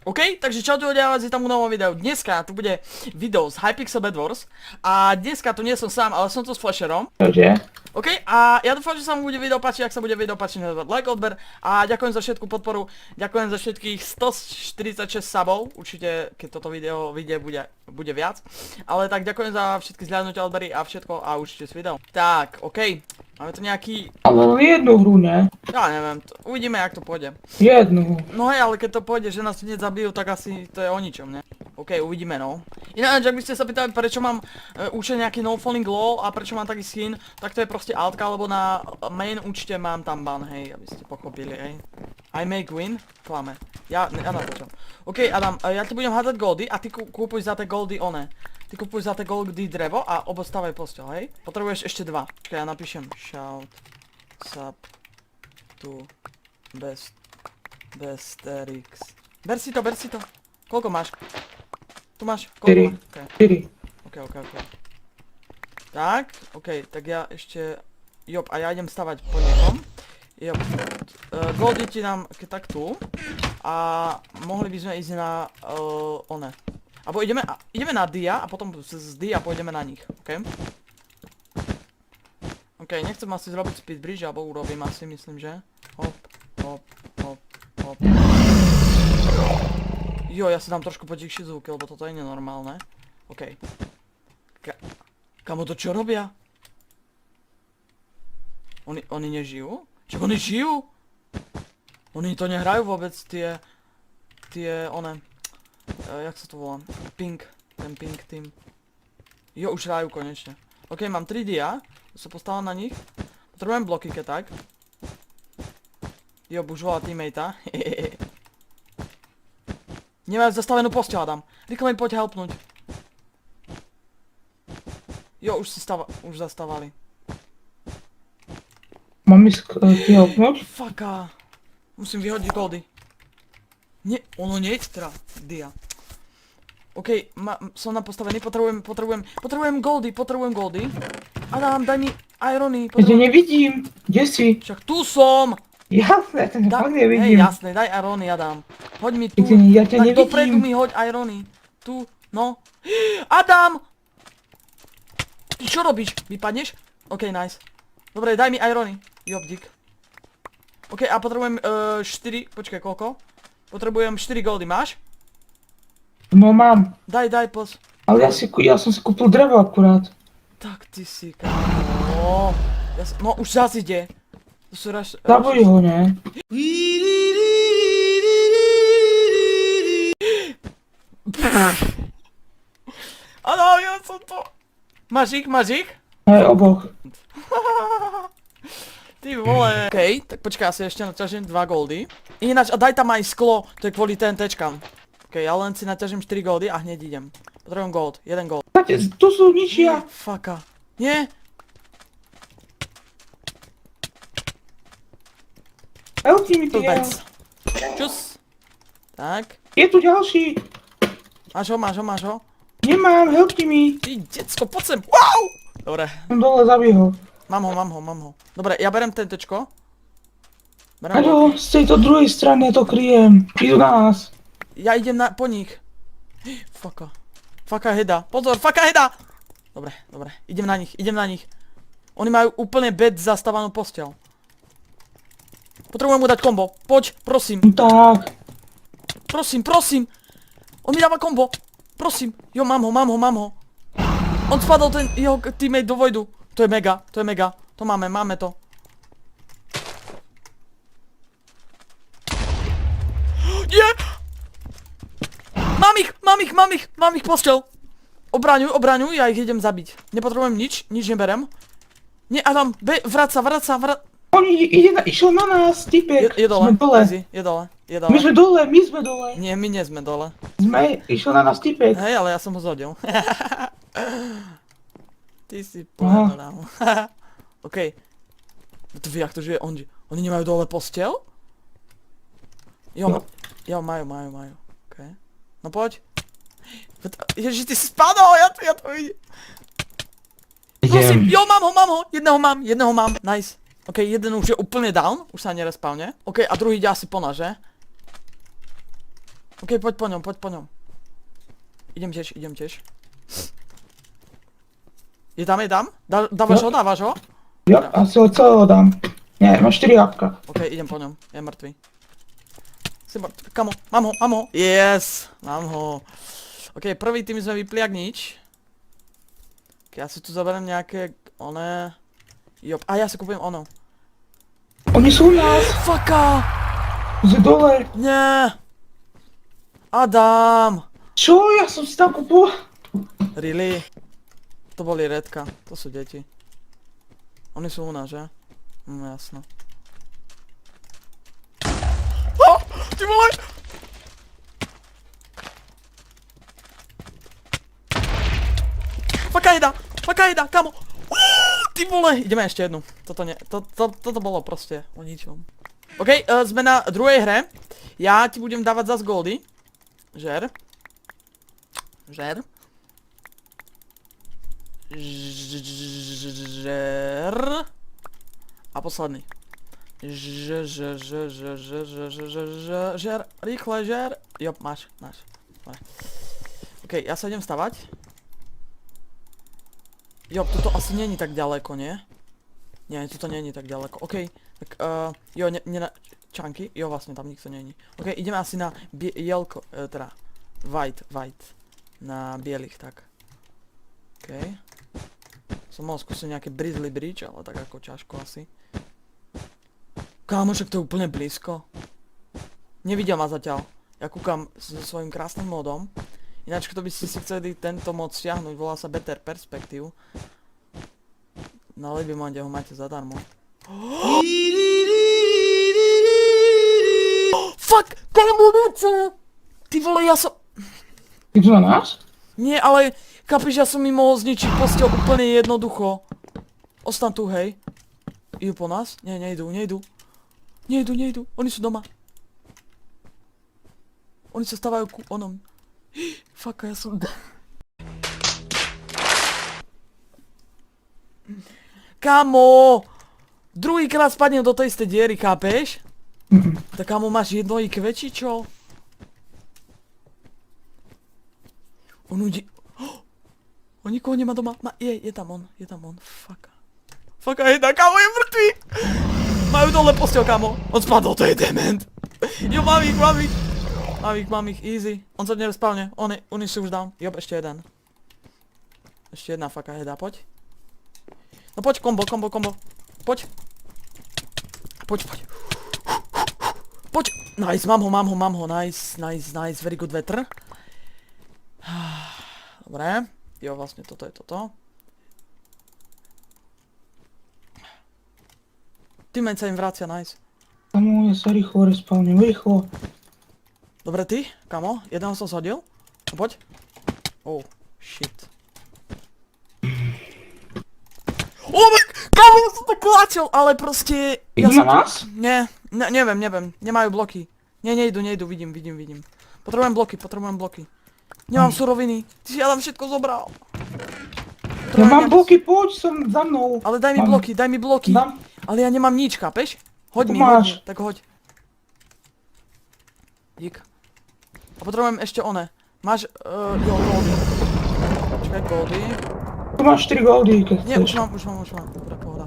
OK, takže čau tu ľudia, vás je tam u novom videu. Dneska tu bude video z Hypixel Bed Wars. A dneska tu nie som sám, ale som tu s Flasherom. Čože? OK, a ja dúfam, že sa mu bude video páčiť, ak sa bude video páčiť, nedávať like, odber. A ďakujem za všetku podporu, ďakujem za všetkých 146 subov. Určite, keď toto video vyjde, bude viac. Ale tak ďakujem za všetky zľadnutia, odbery a všetko a určite s videom. Tak, OK. Máme tu nejaký... Ale len jednu hru, ne? Ja neviem, uvidíme, jak to pôjde. Jednu. No hej, ale keď to pôjde, že nás hneď zabijú, tak asi to je o ničom, ne? OK, uvidíme, no. Ináč, ak by ste sa pýtali, prečo mám účet nejaký no falling lol a prečo mám taký skin, tak to je proste altka, lebo na main účte mám tam ban, hej, aby ste pochopili, hej. I make win? Klame. Ja natáčam. OK, Adam, ja ti budem hádať goldy a ty kúpuj za tie goldy one. Ty kupuj za tie goldy drevo a obostavaj posteľ, hej? Potrebuješ ešte dva. Počkaj, ja napíšem shout sub to besterix. Ber si to. Koľko máš? Tu máš? Koľko 4. máš? 4. OK. Tak, OK, tak ja ešte... Jop, a ja idem stavať po niekom. Jop, goldy ti dám tak tu. A mohli by sme ísť na one. Abo ideme na dia a potom z dia pôjdeme na nich, OK? OK, nechcem asi zrobiť speed bridge, alebo urobím asi, myslím, že? Hop. Jo, ja si dám trošku potichšie zvuky, lebo toto je nenormálne. OK. Kamo to čo robia? Oni nežijú? Čak oni žijú? Oni to nehrajú vôbec, tie one... jak sa to volá? Pink. Ten pink team. Jo, už hrajú konečne. OK, mám 3 dia. Sa postavám na nich. Potrebujem bloky, keď tak. Jo, už volá teammatea. Nemajú zastavenú posteľ, Adam. Rýchlo mi poď helpnúť. Jo, už zastávali. Mám ísť ti helpnúť? Faka. Musím vyhodiť goldy. Nie, ono nie je teda dia. OK, som tam postavený, potrebujem goldy. Adam, daj mi irony. Ja ťa nevidím. Kde si? Však tu som. Jasné, ten fakt Hej, nevidím. jasné, daj irony, Adam. Hoď mi tu. Ja ťa Tak dopredu nevidím. mi hoď irony. Tu, no. Adam! Ty čo robíš? Vypadneš? OK, nice. Dobre, daj mi irony. Jobdik. OK, a potrebujem 4, počkaj, koľko? Potrebujem 4 goldy, máš? No mám. Daj, poď. Ale ja som si kúpil drevo akurát. Tak ty si, kámo. No, už zás ide. To sú Zaboj ho, ne? Áno, ja som to. Máš ich? Hej, oboch. Ty vole. OK, tak počkaj, asi ešte naťažím 2 goldy. Ináč, a daj tam aj sklo, to je kvôli TNTčkam. OK, ja len si naťažím 4 goldy a hneď idem. Potrebujem gold, 1 gold. Tu sú ničia. Faka. Nie? Helpni mi ty. Blbec. Čus. Tak. Je tu ďalší. Máš ho? Nemám, helpni mi. Ty, decko, poď sem. Wow! Dobre, Som dole, zabij ho. mám ho. Dobre, ja berem TNTčko. Aďo, z tejto druhej strany ja to kryjem. Idú na nás. Ja idem po nich. Faka. Faka heda. Pozor, faka heda! Dobre. Idem na nich. Oni majú úplne bed zastávanú posteľ. Potrebujem mu dať kombo. Poď, prosím. Tak. Prosím. On mi dáva kombo. Prosím. Jo, mám ho. On spadol ten jeho teammate do vojdu. To je mega. To máme to. Nie! Mám ich posteľ. Obraňuj, ja ich idem zabiť. Nepotrebujem nič neberem. Nie, Adam, vráť sa. On išiel na nás, typek. Je dole, Sme dole. easy, je dole. My sme dole. Nie, my nie sme dole. Išiel na nás, typek. Hej, ale ja som ho zhodil. Ty si povedal. OK. To vie, jak to žije, oni nemajú dole posteľ? Jo, majú. OK. No poď. Ježiš, ty si spadol, ja to vidím. Prosím, jo, mám ho, jedného mám, nice. OK, jeden už je úplne down, už sa nerespawne. OK, a druhý ide asi po nás, že? OK, poď po ňom. Idem tiež. Je tam? Dávaš ho? Jo, asi ho celého dám. Nie, mám 4 jabka. OK, idem po ňom, je mŕtvý. Si mŕtvý, kamo, mám ho. Yes, mám ho. OK, prvý tým sme vypli jak nič. OK, ja si tu zaberiem nejaké, oné... Jo, a ja si kúpim ono. Oni sú u nás. Faka! Z dole. Nie! Adam! Čo? Ja som si tam kúpil. Really? To boli redka, to sú deti. Oni sú u nás, že? Jasno. Ty vole! Faka jeda, kamo! Ty vole! Ideme ešte jednu. Toto bolo proste o ničom. OK, sme na druhej hre. Ja ti budem dávať zas goldy. Žer. A posledný. Žer, rýchle, žer. Jo, máš. OK, ja sa idem stavať. Jo, toto asi není tak ďaleko, nie? Nie, toto není tak ďaleko. OK, tak jo, čanky, jo, vlastne tam nikto není. OK, ideme asi na bielko, teda white, na bielých, tak. OK. Som mohol skúsiť nejaké Grizzly Bridge, ale tak ako ťažko asi. Kámo, však to je úplne blízko. Nevidia ma zatiaľ. Ja kúkam so svojím krásnym modom. Ináč, kto by si chceli tento mod stiahnuť, volá sa Better Perspective. Na Libimode ho máte zadarmo. Fuck! Kámo, ty vole, ja som... Ty tu na nás? Nie, ale kapíš, ja som mi mohol zničiť posteľ úplne jednoducho. Ostan tu, hej. Idú po nás? Nie, nejdú. Oni sú doma. Oni sa stávajú ku onom. Fuck, ja som... Kamo! Druhýkrát spadnem do tej istej diery, chápeš? Tak kamo, máš jedno IQ, či čo? On udi... On nikoho nemá doma. Je tam on. Fuck. Fuck, kamo, je mŕtvý! Majú dole posteľ, kamo. On spadol, to je dement. Jo, mám ich, easy. On sa nerozpálne. Oni sú už down. Job, ešte jeden. Ešte jedna faka heda, poď. No poď, kombo. Poď. Nice, mám ho, nice, very good vetr. Dobre. Jo, vlastne toto je toto. Teammate sa im vracia, nice. Kamo, ja sa rýchlo respawnem, rýchlo. Dobre ty, kamo, jedného som zhodil. No poď. Oh, shit. Kamo, ja som tak kláčel, ale proste... Idú na nás? Nie, neviem, nemajú bloky. Nie, nejdu, vidím. Potrebujem bloky. Nemám suroviny, ty si ja tam všetko zobral. Ja mám bloky, poď som za mnou. Ale daj mi bloky. Dám. Ale ja nemám nič, chápeš? Hoď mi, tak hoď. Dík. A potrebujem ešte one. Máš, jo, goldy. Počkaj, goldy. Tu máš 4 goldy, keď Nie, chceš. už mám. Dobre, pohoda.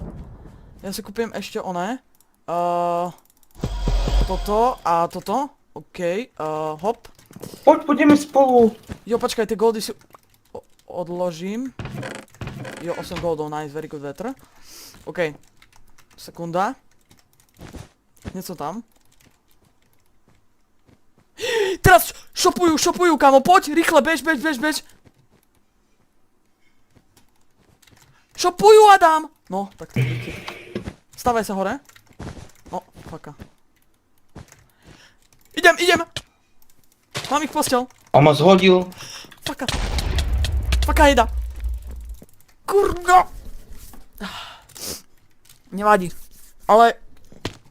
Ja si kúpim ešte one. Toto a toto. OK, hop. Poďme spolu. Jo, počkaj, tie goldy si odložím. Jo, 8 goldov, nice, very good vetr. OK. Sekunda. Hneď som tam. Teraz šopujú, kamo, poď, rýchle, bež. Šopujú, Adam! No, tak to je. Stavaj sa hore. No, faka. Idem! Mám ich posteľ. On ma zhodil. Faka jeda. Kurňo. Nevadí. Ale...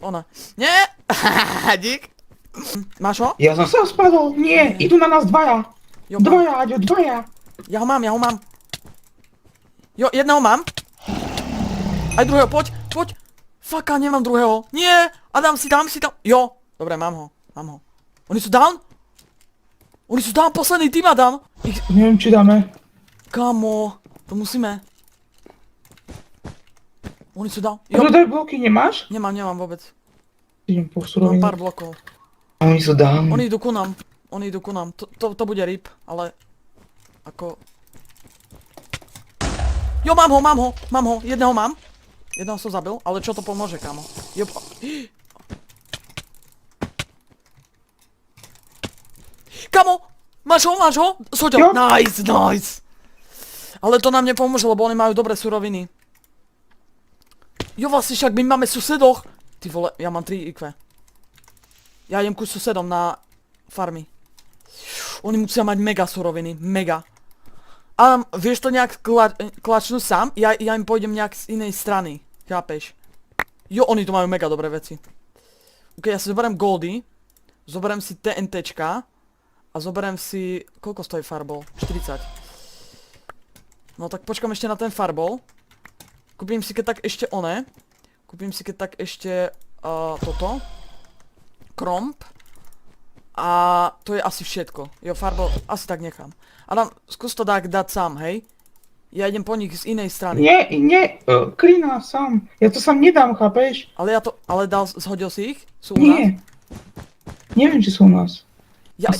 Ona. Nie! Dík. Máš ho? Ja som sa spadol. Nie, idú na nás dvaja. Jo, Dvaja. Ja ho mám. Jo, jedného mám. Aj druhého, poď. Faka, nemám druhého. Nie! Adam, si tam. Jo. Dobre, mám ho. Oni sú down? Oni sú tam posledný tým, Adam. Neviem, či dáme. Kamo, to musíme. Oni sú tam. Jo. Dodaj bloky nemáš? Nemám vôbec. Idem po Mám surovinu. pár blokov. Oni sú dám. Oni idú ku nám. To bude rip, ale... Ako... Jo, mám ho. Jedného mám. Jedného som zabil, ale čo to pomôže, kámo? Jo... Kamo! Máš ho? Soďo. Nice. Ale to nám nepomôže, lebo oni majú dobré suroviny. Jo, vlastne však my máme susedoch. Ty vole, ja mám 3 IQ. Ja idem ku susedom na farmy. Oni musia mať mega suroviny, mega. A vieš to nejak klačnúť sám? Ja im pôjdem nejak z inej strany, chápeš? Jo, oni tu majú mega dobré veci. Ok, ja si zoberiem goldy. Zoberiem si TNTčka. A zoberiem si... Koľko stojí farbol? 40. No tak počkam ešte na ten farbol. Kúpim si keď tak ešte one. Kúpim si keď tak ešte toto. Kromp. A to je asi všetko. Jo, farbol asi tak nechám. Adam, skús to dať sám, hej? Ja idem po nich z inej strany. Nie, Krina sám. Ja to sám nedám, chápeš? Ale zhodil si ich? Sú u nás? Nie. Neviem, či sú u nás. Ja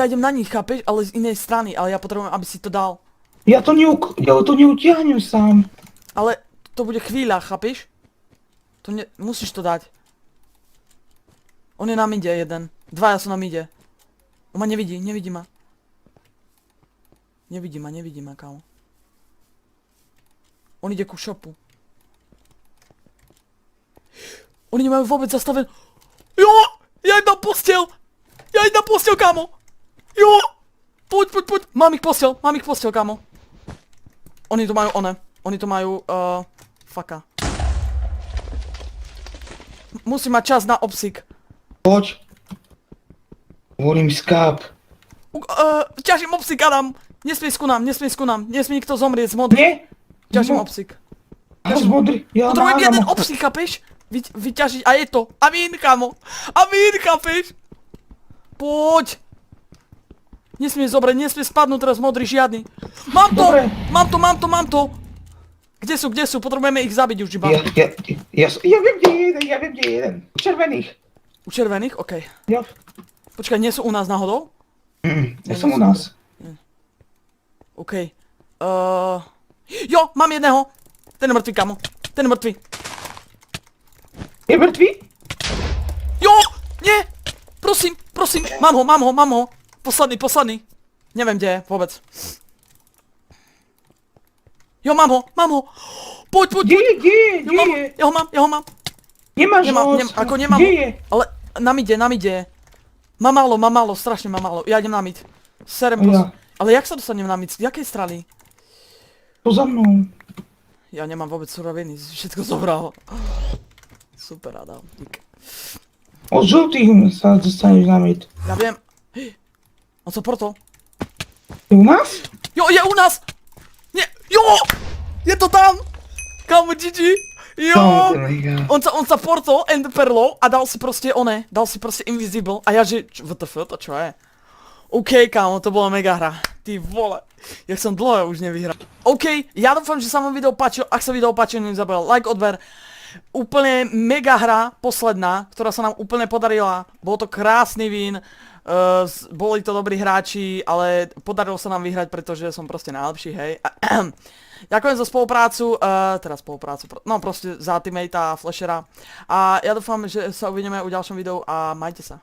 idem na nich, chápeš? Ale z inej strany, ale ja potrebujem, aby si to dal. Ja to neutiahnem sám. Ale to bude chvíľa, chápeš? Musíš to dať. On je na mide jeden. Dvaja sú na mide. On ma nevidí ma. Nevidí ma, kámo. On ide ku shopu. Oni nemajú vôbec zastavené. Jo! Ja idem na posteľ, kámo! Jo! Poď! Mám ich posteľ, kámo. Oni tu majú Oni tu majú, faka. Musím mať čas na obsík. Poď. Hovorím skáp. Ťažím obsík, Adam. Nesmie ku nám. Nesmie nikto zomrieť z modrých. Nie? Ťažím obsík. A z modrý. Ja Potrebujem jeden mám. obsík, chápeš? Vyťažiť, a je to. Amín, kámo. Amín, chápeš? Poď. Nesmie spadnúť teraz modrý žiadny. Mám to! Dobre. Mám to! Kde sú? Potrebujeme ich zabiť už iba. Ja viem, kde je jeden. Červených. U červených? OK. Ja. Počkaj, nie sú u nás náhodou? Ja som u nás. OK. Jo, mám jedného. Ten je mŕtvý, kamo. Je mŕtvý? Jo! Nie! Prosím. Mám ho. Posledný. Neviem, kde je, vôbec. Jo, mám ho. Poď. Kde je? Ja ho mám. Nemáš ho. Nemám Kde ho. je? Ale na mide. Mám málo, strašne mám málo. Ja idem na mid. Ja. Ale jak sa dostanem na mid? Z jakej strany? To za mnou. Ja nemám vôbec suroviny, všetko zobral. Super, Adam, dík. Od žltých sa dostaneš na mid. Ja viem. On sa portol. Je u nás? Jo, je u nás! Nie, jo! Je to tam! Kámo, GG! Jo! On sa portol end perlou a dal si proste invisible a ja že, WTF, to čo je? OK, kámo, to bola mega hra. Ty vole, jak som dlho už nevyhral. OK, ja dúfam, že sa vám video páčilo. Ak sa video páčilo, nezabudol like, odber. Úplne mega hra, posledná, ktorá sa nám úplne podarila. Bol to krásny win. Boli to dobrí hráči, ale podarilo sa nám vyhrať, pretože som proste najlepší, hej. Ďakujem za spoluprácu, no proste za teammate a flashera. A ja dúfam, že sa uvidíme u ďalšom videu a majte sa.